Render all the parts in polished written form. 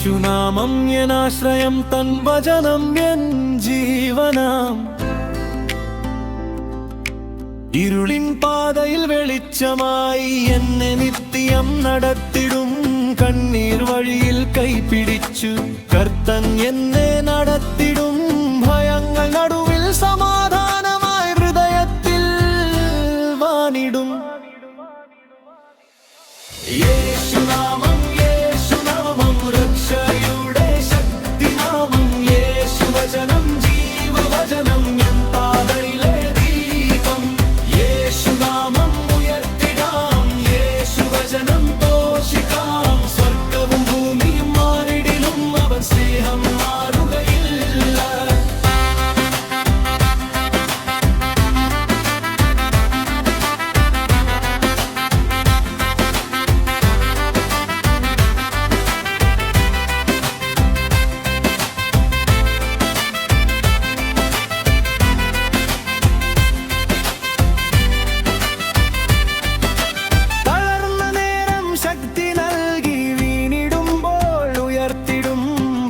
യേശുനാമം എന്നാശ്രയം തൻ വചനം എൻ ജീവനാം ഇരുളിൻ പാതയിൽ വെളിച്ചമായി എന്നെ നിത്യം നടത്തിടും കണ്ണീർ വഴിയിൽ കൈപിടിച്ചു കർത്തൻ എന്നെ നടത്തിടും ഭയങ്ങൾ നടുവിൽ സമാധാനമായി ഹൃദയത്തിൽ വാണിടും യേശുനാമം യേശുനാമം രക്ഷയുടെ ശക്തിനാമം യേശുവചനം ജീവവചനം എൻ പാതയിലെ ദീപം യേശുനാമം ഉയർത്തിടാം യേശുവചനം പോഷിക്കാം സ്വർഗവും ഭൂമിയും മാറിടിലും അവൻ സ്നേഹം മാറുകയില്ല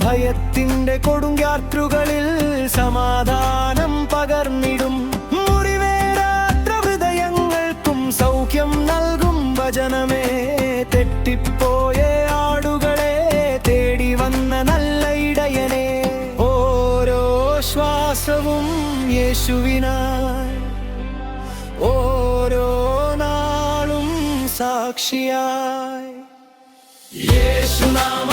ഭയത്തിന്റെ കൊടുങ്കാറ്റുകളിൽ സമാധാനം പകർന്നിടും മുറിവേറാത്ത ഹൃദയങ്ങൾക്കും സൗഖ്യം നൽകും വചനമേ തെറ്റിപ്പോയ ആടുകളെ തേടി വന്ന നല്ല ഇടയനെ ഓരോ ശ്വാസവും യേശുവിനായി ഓരോ നാളും സാക്ഷിയായി യേശുനാമം